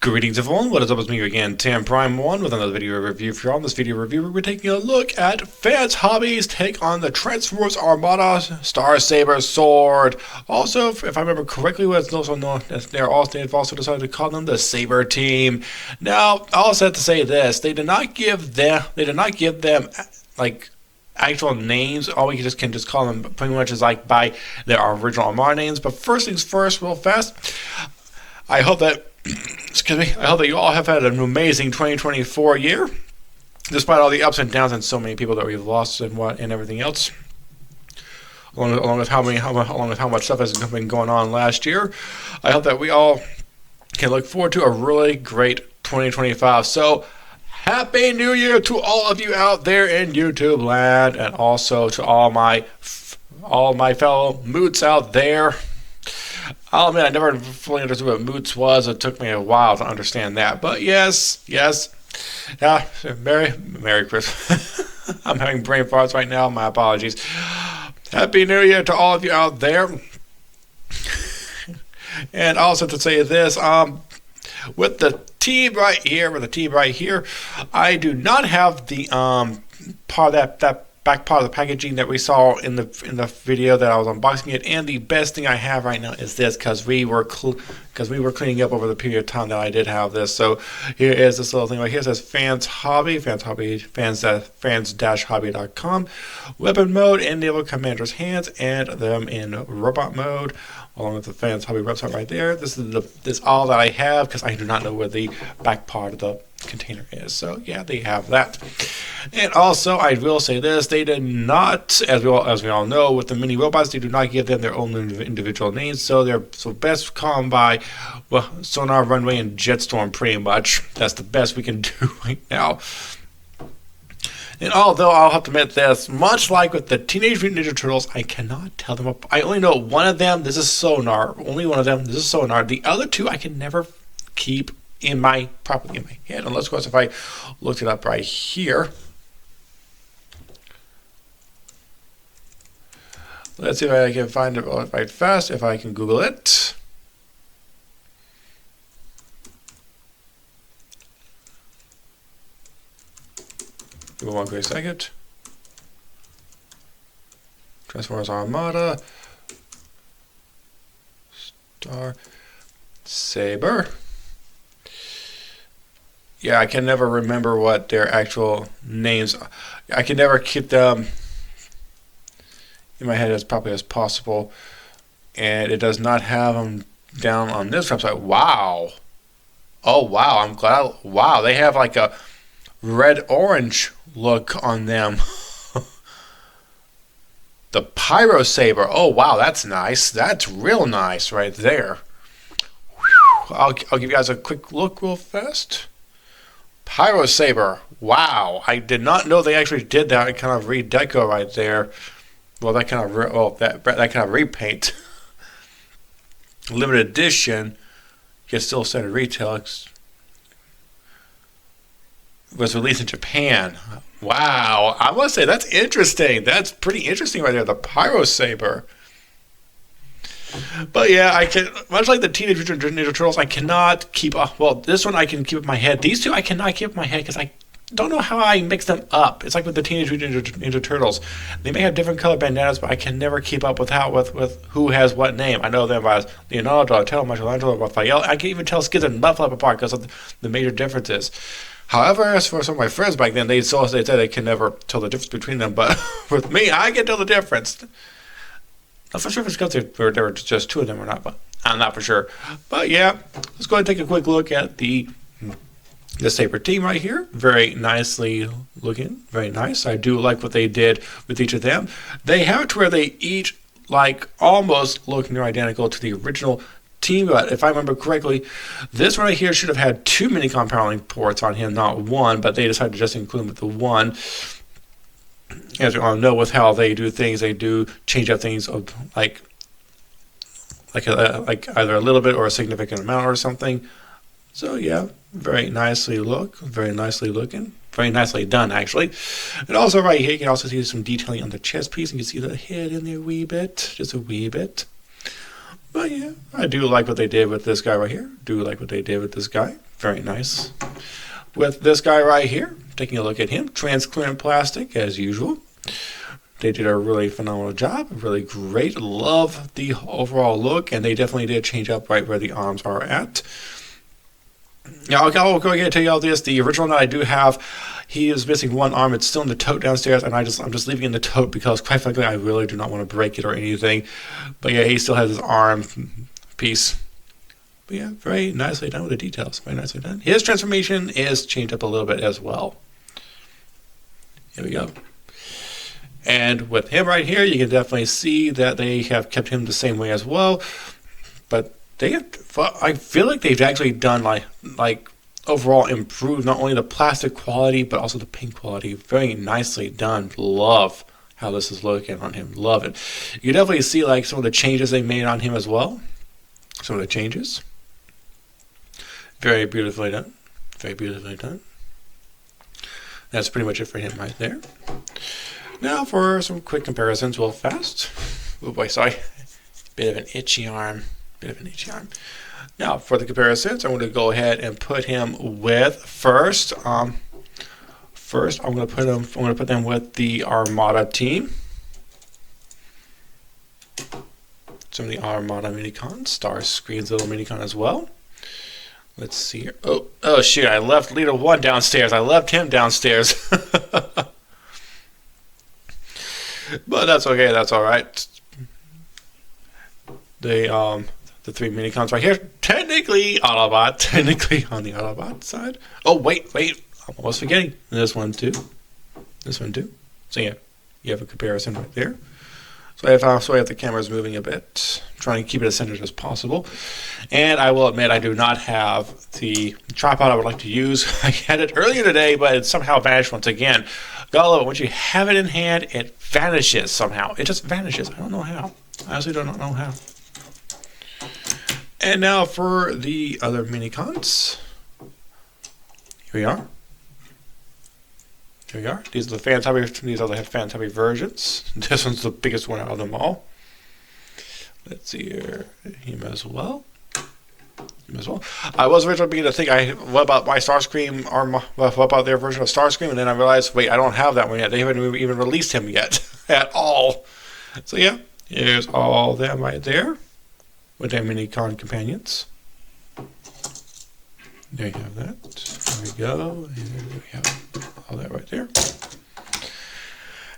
Greetings everyone, what is up, it's me again, Tam Prime 1 with another video review for you. On this video review, we're taking a look at Fans Hobbies take on the Transformers Armada Star Saber Sword. Also, if I remember correctly, what's also known as they've also decided to call them the Saber team. Now, I also have to say this, they did not give them like actual names. All we can just call them pretty much is like by their original Armada names. But first things first, real fast, I hope that I hope that you all have had an amazing 2024 year, despite all the ups and downs and so many people that we've lost and everything else. Along with how much stuff has been going on last year, I hope that we all can look forward to a really great 2025. So, Happy New Year to all of you out there in YouTube land, and also to all my fellow moots out there. I'll admit I never fully understood what moots was. It took me a while to understand that. But yes. Merry Christmas. I'm having brain farts right now. My apologies. Happy New Year to all of you out there. And also to say this, with the team right here, I do not have the part of that back part of the packaging that we saw in the video that I was unboxing it, and the best thing I have right now is this, because we were cleaning up over the period of time that I did have this. So here is this little thing right here. It says Fans Hobby, fans-hobby.com, weapon mode, enable commander's hands and them in robot mode, along with the Fans Hobby website right there. This is all that I have, because I do not know where the back part of the container is. So yeah, they have that. And also, I will say this, they did not, as we all know, with the mini robots, they do not give them their own individual names, so they're best called by, well, Sonar, Runway, and Jetstorm, pretty much. That's the best we can do right now. And although I'll have to admit this, much like with the Teenage Mutant Ninja Turtles, I cannot tell them apart. I only know one of them, this is Sonar, only one of them, this is Sonar. The other two I can never keep properly in my head, unless of course if I looked it up right here. Let's see if I can find it right fast, if I can Google it. Give me one quick second. Transformers Armada Star Saber. Yeah, I can never remember what their actual names are. I can never keep them in my head as properly as possible. And it does not have them down on this website. Wow. Oh, wow. I'm glad. Wow, they have like a red-orange look on them. The Pyro Saber. Oh, wow, that's nice. That's real nice right there. Whew. I'll give you guys a quick look real fast. Pyro Saber. Wow, I did not know they actually did that kind of redeco right there. Well, that kind of repaint. Limited edition. Yet still standard retail. Was released in Japan. Wow, I must say that's interesting. That's pretty interesting right there. The Pyro Saber. But yeah, I can, much like the Teenage Mutant Ninja Turtles, I cannot keep up. Well, this one I can keep in my head. These two I cannot keep in my head because I don't know how I mix them up. It's like with the Teenage Mutant Ninja Turtles. They may have different color bandanas, but I can never keep up with who has what name. I know them as Leonardo, Donatello, Michelangelo, Raphael. I can even tell Skids and Buffalo apart because of the major differences. However, as for some of my friends back then, they said they can never tell the difference between them. But with me, I can tell the difference. Not for sure if it's because there were just two of them or not, but I'm not for sure. But yeah, let's go ahead and take a quick look at the Saber team right here. Very nicely looking, very nice. I do like what they did with each of them. They have it to where they each like almost look near identical to the original team, but if I remember correctly, this one right here should have had two mini compounding ports on him, not one, but they decided to just include him with the one. As we all know, with how they do things, they do change up things of like either a little bit or a significant amount or something. So yeah, very nicely looking, very nicely done actually. And also right here, you can also see some detailing on the chest piece, and you can see the head in there a wee bit, just a wee bit. But yeah, I do like what they did with this guy right here. Do like what they did with this guy. Very nice. With this guy right here, taking a look at him, transparent plastic as usual. They did a really phenomenal job, really great. Love the overall look, and they definitely did change up right where the arms are at. Now, I'll go ahead and tell you all this. The original that I do have, he is missing one arm. It's still in the tote downstairs, and I'm just leaving it in the tote because, quite frankly, I really do not want to break it or anything. But yeah, he still has his arm piece. But yeah, very nicely done with the details. Very nicely done. His transformation is changed up a little bit as well. Here we go. And with him right here, you can definitely see that they have kept him the same way as well. But I feel like they've actually done like overall improved not only the plastic quality but also the paint quality. Very nicely done. Love how this is looking on him. Love it. You definitely see like some of the changes they made on him as well. Some of the changes. Very beautifully done. Very beautifully done. That's pretty much it for him right there. Now for some quick comparisons real fast. Oh boy, sorry. Bit of an itchy arm. Now for the comparisons, I'm going to go ahead and put him with first. First, I'm going to put them with the Armada team. Some of the Armada minicons, Starscream's little minicon as well. Let's see here. Oh shoot! I left Leader 1 downstairs. I left him downstairs. But that's okay. That's all right. The three minicons right here. Technically Autobot. Technically on the Autobot side. Oh wait. I'm almost forgetting. This one too. So yeah, you have a comparison right there. So I have the cameras moving a bit, trying to keep it as centered as possible. And I will admit I do not have the tripod I would like to use. I had it earlier today, but it somehow vanished once again. Gotta love it. Once you have it in hand, it vanishes somehow. It just vanishes. I don't know how. I honestly do not know how. And now for the other minicons. Here we are. These are the Fan-Tubby versions. This one's the biggest one out of them all. Let's see here. Him as well. I was originally beginning to think, what about my Starscream, or what about their version of Starscream? And then I realized, wait, I don't have that one yet. They haven't even released him yet at all. So yeah, here's all of them right there with their minicon companions. There you have that. There we go. And there we have all that right there.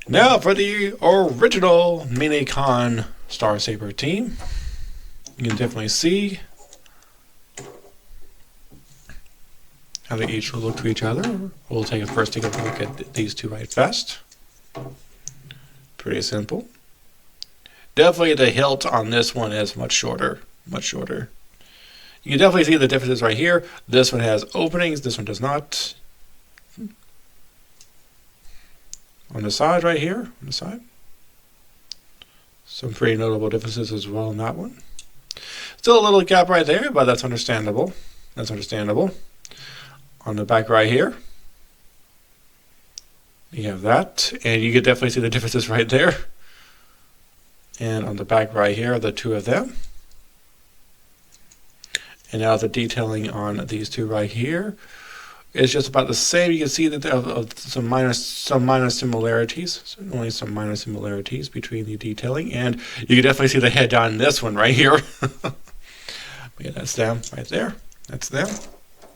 Now for the original minicon Star Saber team. You can definitely see how they each will look to each other. We'll take a look at these two right fast. Pretty simple. Definitely the hilt on this one is much shorter. You can definitely see the differences right here. This one has openings, this one does not. On the side right here, some pretty notable differences as well in that one. Still a little gap right there, but that's understandable. On the back right here, you have that, and you can definitely see the differences right there. And on the back right here, the two of them. And now the detailing on these two right here is just about the same. You can see that there are some minor similarities. Only some minor similarities between the detailing, and you can definitely see the head on this one right here. Yeah, that's them right there. That's them.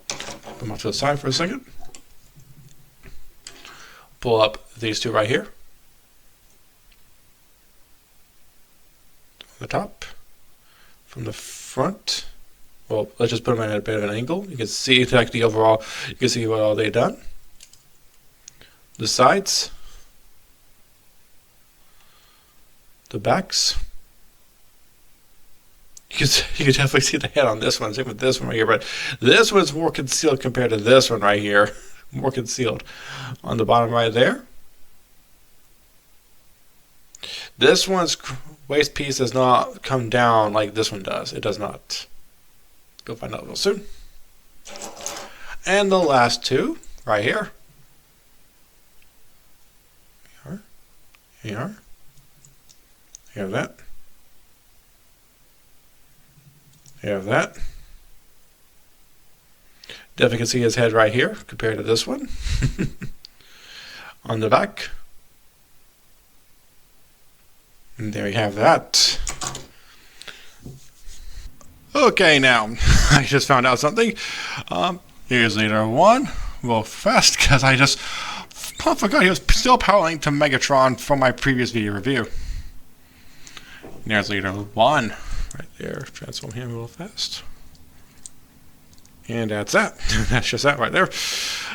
Put them off to the side for a second. Pull up these two right here. The top from the front. Well, let's just put them at a bit of an angle. You can see like the overall. You can see what all they've done. The sides, the backs. You can definitely see the head on this one. Same with this one right here, but this one's more concealed compared to this one right here. More concealed on the bottom right there. This one's waist piece does not come down like this one does. It does not. Go find out real soon. And the last two right here. Here you are. You have that. You have that. Definitely can see his head right here compared to this one. On the back. And there you have that. Okay, now, I just found out something. Here's leader 1. Real fast, because I forgot he was still powering to Megatron from my previous video review. There's leader 1. Right there. Transform him real fast. And that's that. That's just that right there.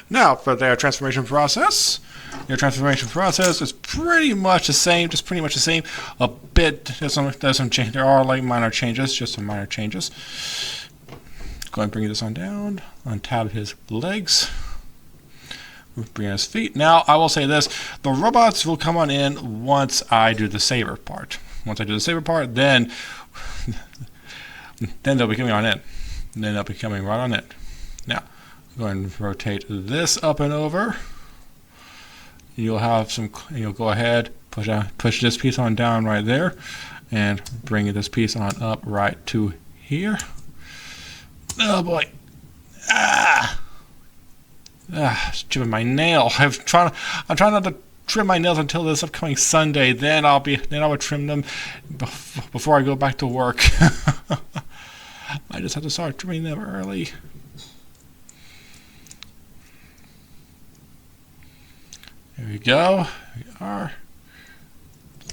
Now, for their transformation process. Your transformation process is pretty much the same, just pretty much the same. A bit, there's some change. There are like minor changes, just some minor changes. Go ahead and bring this on down. Untab his legs. Bring his feet. Now, I will say this: the robots will come on in once I do the Saber part. Once I do the Saber part, then they'll be coming on in. Then they'll be coming right on in. Now, go ahead and rotate this up and over. You'll have some. You'll go ahead, push this piece on down right there, and bring this piece on up right to here. Oh boy! It's chipping my nail. I'm trying not to trim my nails until this upcoming Sunday. Then I will trim them before I go back to work. I just have to start trimming them early. There we go. There we are.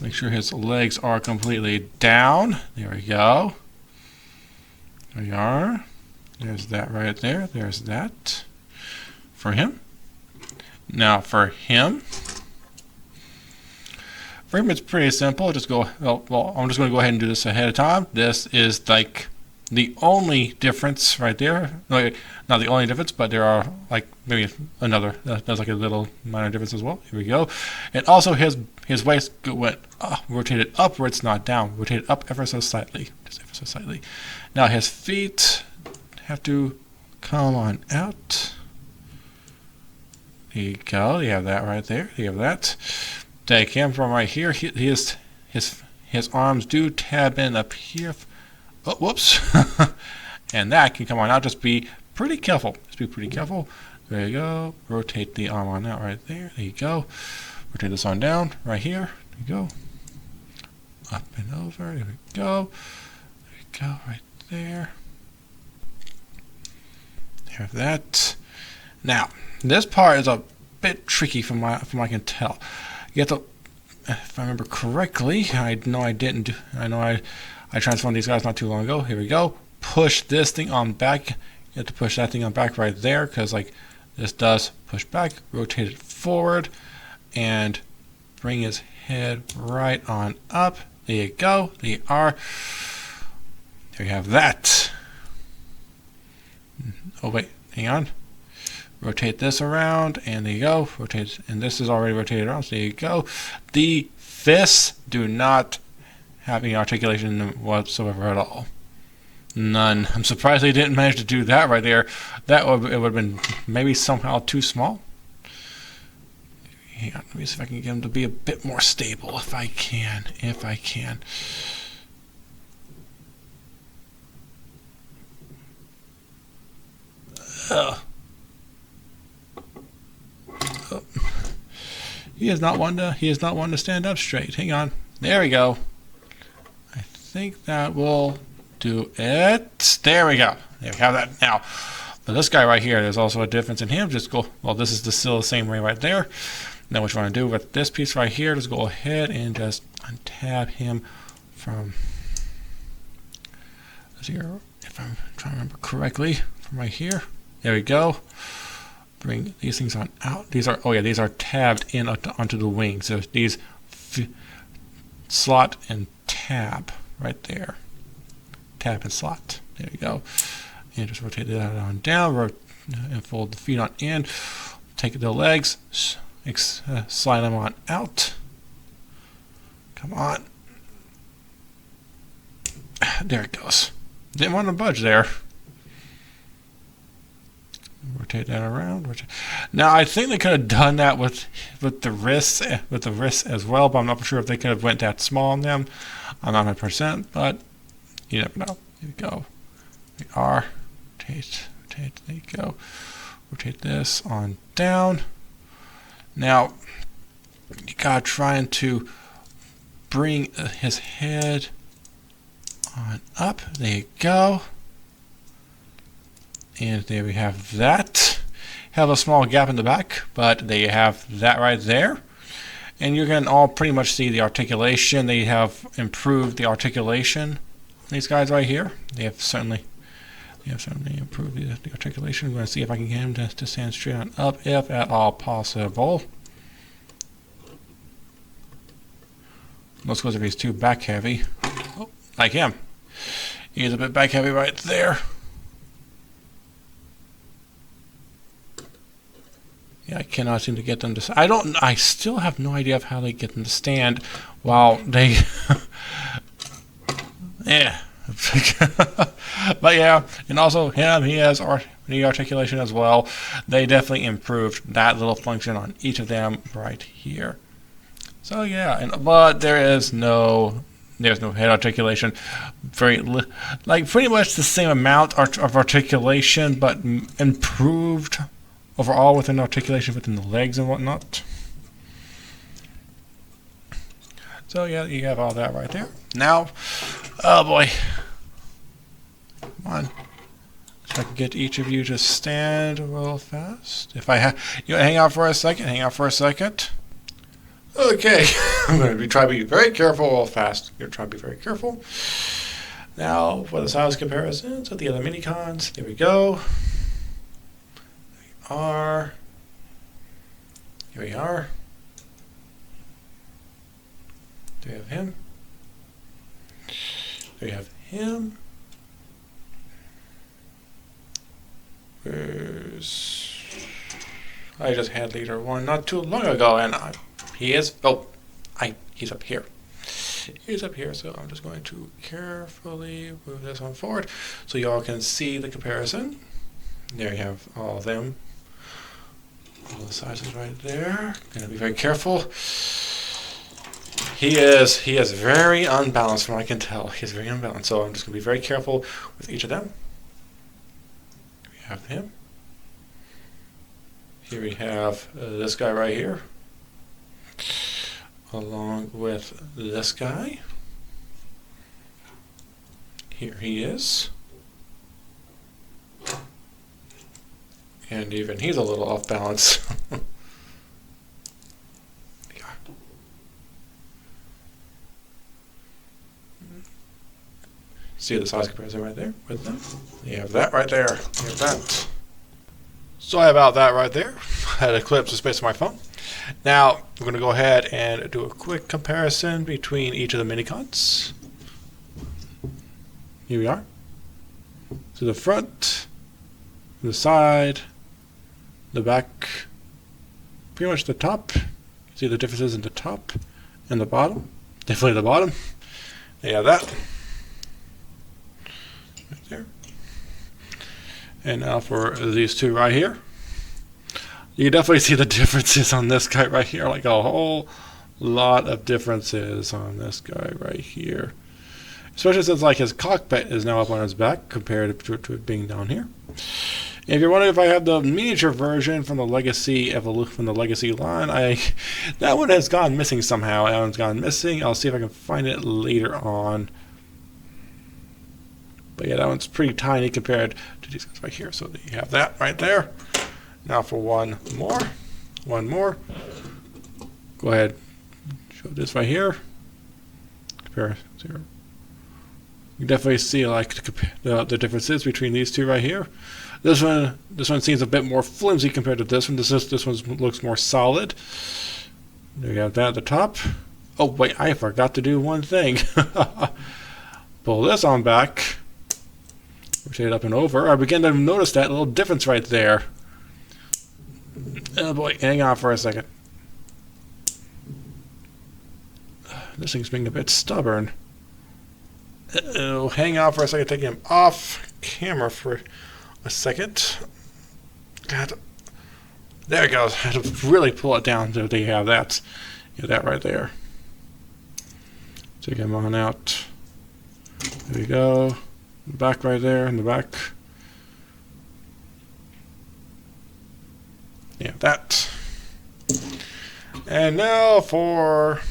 Make sure his legs are completely down. There we go. There we are. There's that right there. There's that. For him. Now for him. For him it's pretty simple. Just go, well, I'm just going to go ahead and do this ahead of time. This is like the only difference right there. Like, not the only difference, but there are like maybe another. There's like a little minor difference as well. Here we go. And also his waist went rotated upwards, not down. Rotated up ever so slightly. Just ever so slightly. Now his feet have to come on out. There you go. You have that right there. You have that. Take him from right here. His arms do tab in up here. Oh, whoops. And that can come on out. Just be pretty careful. Just be pretty careful. There you go. Rotate the arm on out right there. There you go. Rotate this on down right here. There you go. Up and over. There we go. There you go. Right there. Have that. Now, this part is a bit tricky from what I can tell. You have to, if I remember correctly, I transformed these guys not too long ago. Here we go. Push this thing on back. You have to push that thing on back right there, because like this does push back. Rotate it forward and bring his head right on up. There you go. There you are. There you have that. Oh wait, hang on. Rotate this around, and there you go. Rotate, and this is already rotated around, so there you go. The fists do not have any articulation whatsoever at all. None. I'm surprised they didn't manage to do that right there. It would have been maybe somehow too small. Hang on, let me see if I can get them to be a bit more stable, if I can. Oh. He is not one to stand up straight. Hang on. There we go. I think that will do it. There we go. There we have that. Now, for this guy right here, there's also a difference in him. Just go, well, this is still the same way right there. Now what you want to do with this piece right here, just go ahead and just untab him from, here, if I'm trying to remember correctly, from right here. There we go. Bring these things on out. These are tabbed in onto the wing. So these slot and tab right there. Tab and slot. There you go. And just rotate that on down. And fold the feet on in. Take the legs. Slide them on out. Come on. There it goes. Didn't want to budge there. Rotate that around. Now I think they could have done that with the wrists as well, but I'm not sure if they could have went that small on them. I'm not 100%, but you never know. Here we go. We are. Rotate, there you go. Rotate this on down. Now, you gotta try to bring his head on up. There you go. And there we have that. Have a small gap in the back, but there you have that right there. And you can all pretty much see the articulation. They have improved the articulation. These guys right here, they have certainly improved the articulation. I'm going to see if I can get him to stand straight on up, if at all possible. Most goes if he's too back heavy. Oh, like him. He's a bit back heavy right there. Yeah, I cannot seem to get them to. I still have no idea of how they get them to stand while they. Yeah. But yeah, and also him, he has the articulation as well. They definitely improved that little function on each of them right here. So yeah, but there's no head articulation. Like pretty much the same amount of articulation, but improved overall within articulation within the legs and whatnot. So yeah, you have all that right there. Now, oh boy, come on. So I can get each of you to stand real fast. If I have, you hang out for a second. Hang out for a second. Okay, I'm going to try to be very careful real fast. You're trying to be very careful. Now for the size comparisons of the other minicons. There we go. Here we are. Do we have him? Do we have him? I just had leader one not too long ago, and he's up here. He's up here, so I'm just going to carefully move this one forward so y'all can see the comparison. There you have all of them. All the sizes right there. Gonna be very careful. He is very unbalanced from what I can tell. He's very unbalanced, so I'm just gonna be very careful with each of them. We have him. Here we have this guy right here, along with this guy. Here he is. And even he's a little off balance. See the size comparison right there with them? You have that right there. You have that. Sorry about that right there. I had a clip of space on my phone. Now, we're going to go ahead and do a quick comparison between each of the minicons. Here we are. To the front, the side, the back, pretty much the top. See the differences in the top and the bottom. Definitely the bottom. There you have that. Right there. And now for these two right here. You definitely see the differences on this guy right here. Like a whole lot of differences on this guy right here. Especially since like his cockpit is now up on his back compared to it being down here. If you're wondering if I have the miniature version from the Legacy line, that one has gone missing somehow. That one's gone missing. I'll see if I can find it later on. But yeah, that one's pretty tiny compared to these guys right here. So you have that right there. Now for one more. Go ahead, show this right here. Compare 0. You definitely see like the differences between these two right here. This one seems a bit more flimsy compared to this one. This one looks more solid. There you have that at the top. Oh wait, I forgot to do one thing. Pull this on back. Rotate it up and over. I begin to notice that little difference right there. Oh boy, hang on for a second. This thing's being a bit stubborn. Hang on for a second, taking him off camera for a second. God, there it goes. I had to really pull it down so you have that. You have that right there. Take him on out. There we go. Back right there in the back. Yeah, that. And now for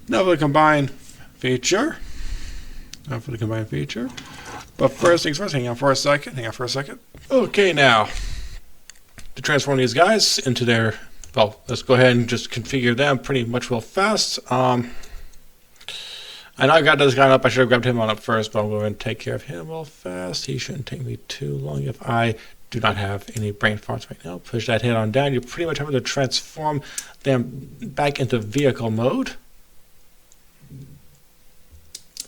the combined feature. But first things first, hang on for a second. Okay, now to transform these guys into their, well, let's go ahead and just configure them pretty much real fast. I know I got this guy up. I should have grabbed him on up first, but I'm going to take care of him real fast. He shouldn't take me too long if I do not have any brain farts right now. Push that head on down. You pretty much have to transform them back into vehicle mode.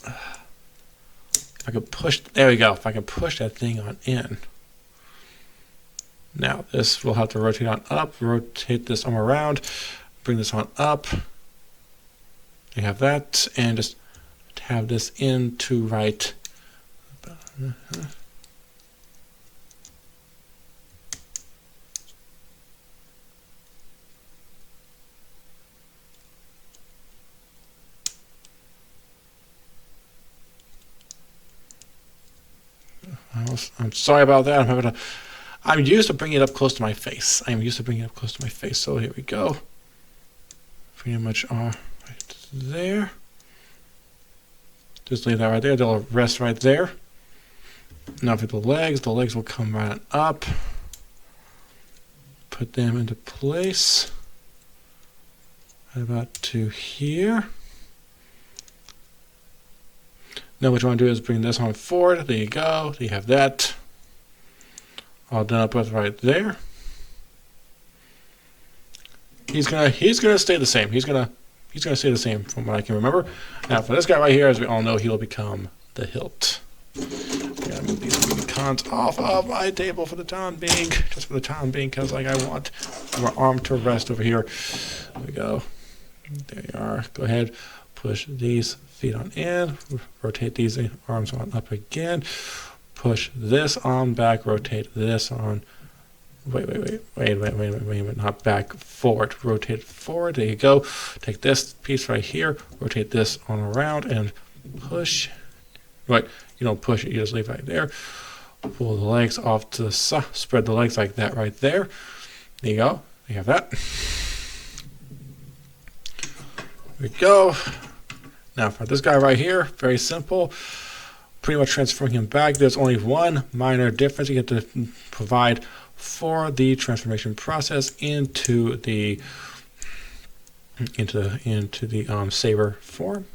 If I can push, there we go. If I can push that thing on in. Now this will have to rotate on up. Rotate this arm around. Bring this on up. You have that, and just have this in to right. I'm sorry about that. I'm used to bringing it up close to my face. So here we go. Pretty much are right there. Just leave that right there. They'll rest right there. Now for the legs will come right up. Put them into place. Right about to here. Now what you want to do is bring this on forward. There you go. You have that all done up with right there. He's gonna stay the same. He's gonna stay the same from what I can remember. Now for this guy right here, as we all know, he will become the hilt. I gotta move these cons off of my table for the time being, just for the time being, because like I want my arm to rest over here. There we go. There you are. Go ahead, push these feet on in, rotate these arms on up again, push this arm back, rotate this on, wait, not back, forward, rotate forward, there you go. Take this piece right here, rotate this on around and push, right, you don't push it, you just leave it right there. Pull the legs off to the side, spread the legs like that right there. There you go, you have that. There we go. Now for this guy right here, very simple. Pretty much transferring him back. There's only one minor difference you have to provide for the transformation process into the Saber form.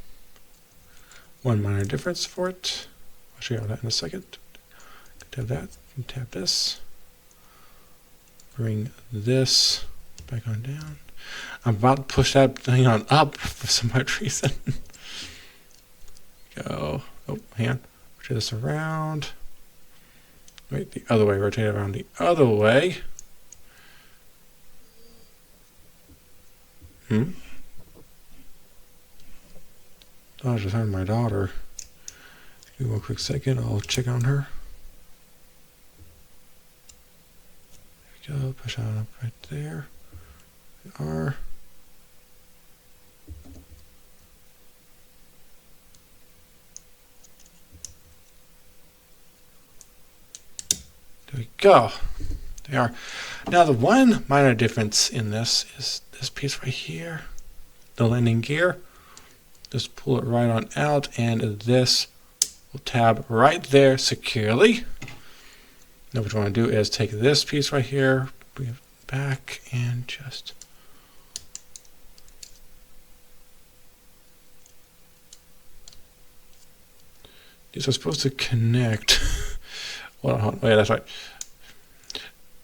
One minor difference for it. I'll show you that in a second. Tap that and tap this. Bring this back on down. I'm about to push that thing on up for some odd reason. Go. Oh, hang on. Rotate this around. Wait, the other way. Rotate it around the other way. Oh, I just heard my daughter. Give me one quick second. I'll check on her. There we go. Push that up right there. We are. There we go. They are. Now the one minor difference in this is this piece right here, the landing gear. Just pull it right on out, and this will tab right there securely. Now what you want to do is take this piece right here, bring it back, and just these are supposed to connect. Well, wait, that's right.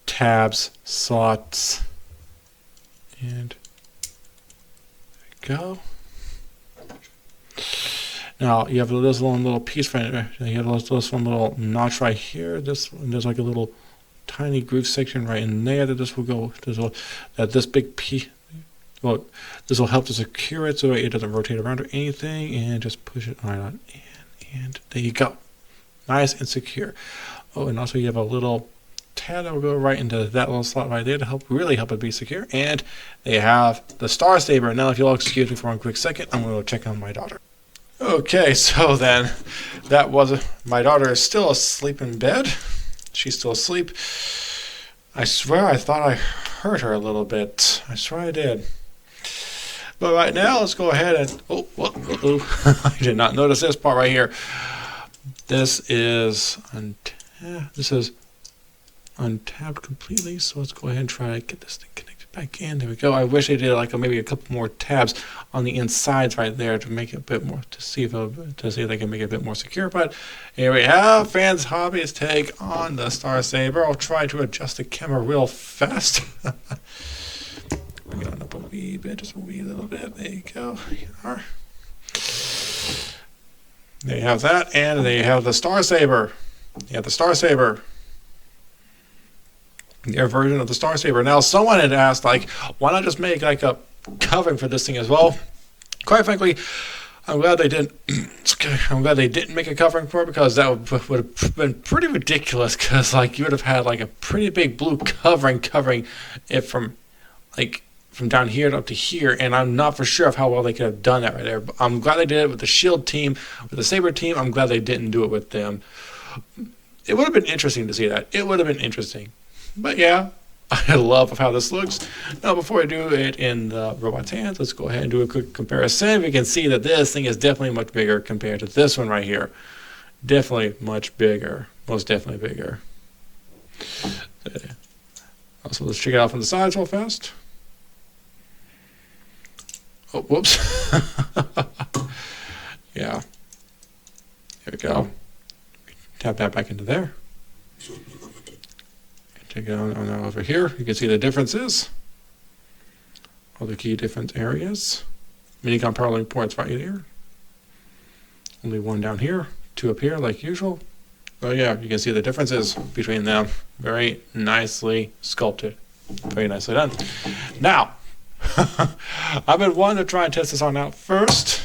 Tabs, slots, and there we go. Now you have this little piece right there. You have this one little notch right here. This one, there's like a little tiny groove section right in there that this will go. This big piece. Well, this will help to secure it so it doesn't rotate around or anything, and just push it right on in, and there you go. Nice and secure. Oh, and also you have a little tab that will go right into that little slot right there to really help it be secure. And they have the Star Saber. Now, if you'll excuse me for one quick second, I'm going to check on my daughter. Okay, so then that was my daughter is still asleep in bed. She's still asleep. I swear I thought I heard her a little bit. I swear I did. But right now, let's go ahead and I did not notice this part right here. This is untapped completely. So let's go ahead and try to get this thing connected back in. There we go. I wish they did like maybe a couple more tabs on the insides right there to make it a bit more to see if they can make it a bit more secure. But here we have Fans Hobby's take on the Star Saber. I'll try to adjust the camera real fast. Bring it on up a wee bit, just a wee little bit. There you go. There you are. There you have that, and there you have the Star Saber. You have the Star Saber. Their version of the Star Saber. Now, someone had asked, like, why not just make like a covering for this thing as well? Quite frankly, I'm glad they didn't. I'm glad they didn't make a covering for it, because that would have been pretty ridiculous. Because like you would have had like a pretty big blue covering it from down here up to here, and I'm not for sure of how well they could have done that right there. But I'm glad they did it with the Shield team, with the Saber team. I'm glad they didn't do it with them. It would have been interesting to see that. It would have been interesting. But yeah, I love how this looks. Now, before I do it in the robot's hands, let's go ahead and do a quick comparison. We can see that this thing is definitely much bigger compared to this one right here. Definitely much bigger. Most definitely bigger. Also, let's check it out from the sides real fast. Oh, whoops. Yeah. Here we go. Tap that back into there. Take it on over here. You can see the differences. All the key different areas. Minicom power link ports right here. Only one down here, two up here like usual. Oh yeah, you can see the differences between them. Very nicely sculpted. Very nicely done. Now, I've been wanting to try and test this on out first.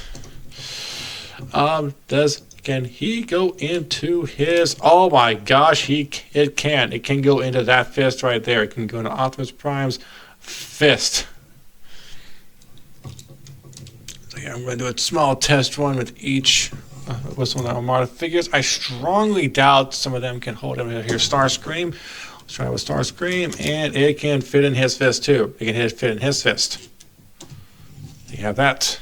Can he go into his? Oh my gosh, it can. It can go into that fist right there. It can go into Optimus Prime's fist. So yeah, I'm going to do a small test run with each with some of the Armada figures. I strongly doubt some of them can hold him here. Starscream. Let's try with Starscream, and it can fit in his fist too. It can fit in his fist. You have that.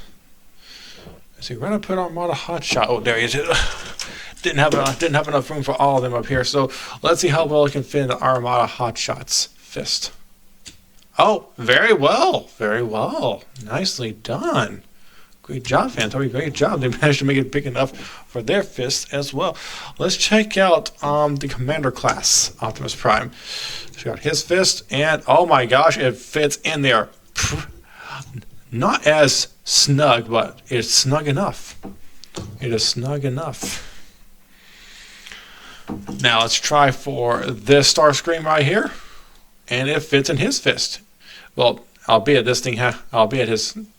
So we're gonna put Armada Hotshot. Oh, there he is. Didn't have enough room for all of them up here. So let's see how well it can fit into Armada Hotshot's fist. Oh, very well, very well. Nicely done. Great job, Phantom. Great job. They managed to make it big enough for their fist as well. Let's check out the Commander class Optimus Prime. Check out his fist, and oh my gosh, it fits in there. Not as snug, but it's snug enough. It is snug enough. Now let's try for this Starscream right here, and it fits in his fist. Well, albeit his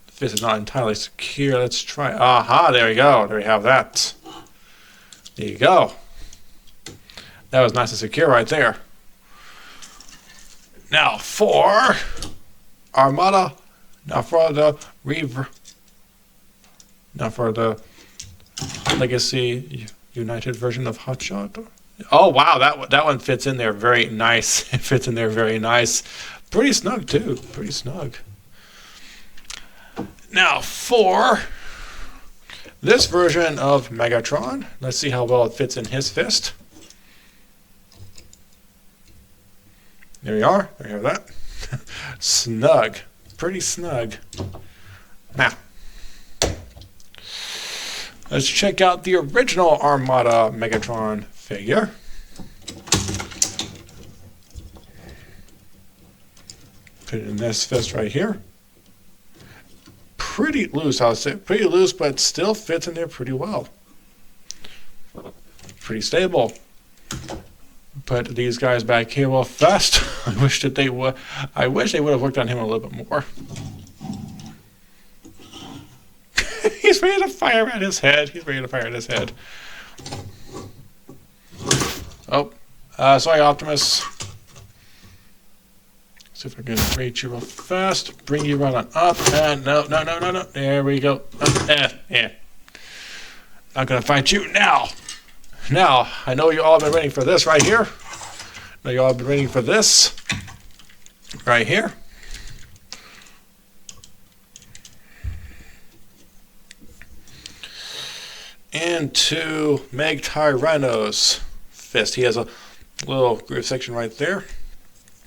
fist is not entirely secure. Let's try. Aha! There we go. There we have that. There you go. That was nice and secure right there. Now for Armada. Now for the Legacy United version of Hotshot. Oh wow, that one fits in there very nice. It fits in there very nice. Pretty snug too. Pretty snug. Now for this version of Megatron, let's see how well it fits in his fist. There we are. There you have that. Snug. Pretty snug. Now, let's check out the original Armada Megatron figure. Put it in this fist right here. Pretty loose, I would say. Pretty loose, but still fits in there pretty well. Pretty stable. Put these guys back here real fast. I wish they would have worked on him a little bit more. He's ready to fire at his head. He's ready to fire at his head. Oh, sorry, Optimus. See if I can reach you real fast. Bring you right on up. And no. There we go. Yeah. I'm gonna fight you now. Now, I know you all have been waiting for this right here. I know you all have been waiting for this right here. Into Meg Tyranno's fist. He has a little groove section right there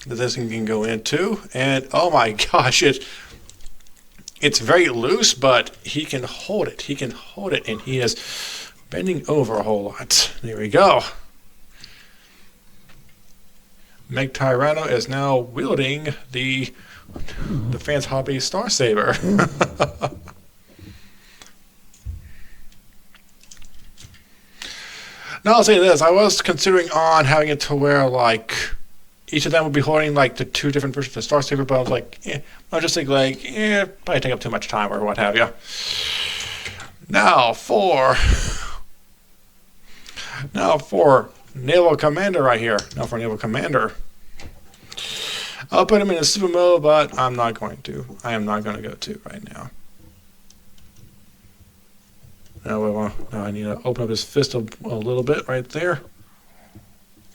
that this thing can go into, and oh my gosh, it's very loose, but he can hold it. He can hold it, and he is bending over a whole lot. There we go. Meg Tyranno is now wielding the Fans Hobby Star Saber. Now I'll say this, I was considering on having it to where like each of them would be holding like the two different versions of the Star Saber, but I was like, I just think like, probably take up too much time or what have you. Now for Naval Commander right here. Now for Naval Commander. I'll put him in a super mode, but I'm not going to. I am not going to go to right now. Now I need to open up his fist a little bit right there.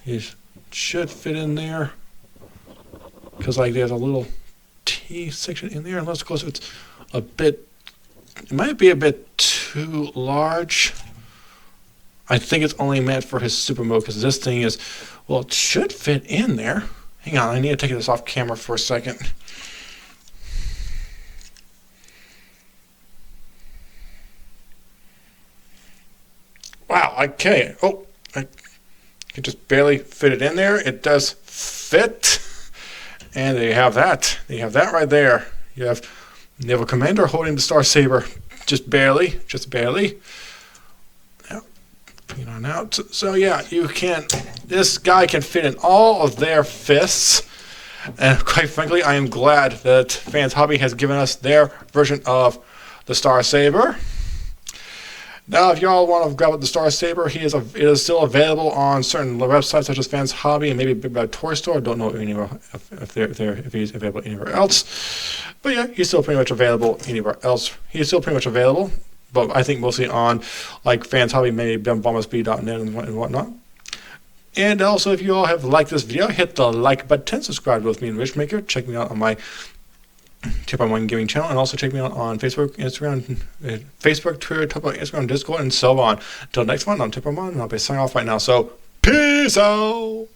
He should fit in there. Because like there's a little T section in there. Unless of course it's a bit, it might be a bit too large. I think it's only meant for his super mode because this thing is, well, it should fit in there. Hang on, I need to take this off camera for a second. Wow, okay. Oh, I can just barely fit it in there. It does fit. And there you have that. You have that right there. You have Naval Commander holding the Star Saber just barely. Just barely. Now, bring it on out. So yeah, you can, this guy can fit in all of their fists. And quite frankly, I am glad that Fans Hobby has given us their version of the Star Saber. Now, if y'all want to grab the Star Saber, it is still available on certain websites such as Fans Hobby and maybe Big Bad Toy Store. I don't know anywhere if he's available anywhere else. But yeah, he's still pretty much available anywhere else. He's still pretty much available, but I think mostly on like Fans Hobby, maybe bombasb.net and whatnot. And also, if you all have liked this video, hit the like button, subscribe with me and Richmaker. Check me out on my Tip on One Gaming channel, and also check me out on Facebook, Instagram, Twitter, Instagram, Discord, and so on. Until next one, I'm Tip on One, and I'll be signing off right now. So, peace out!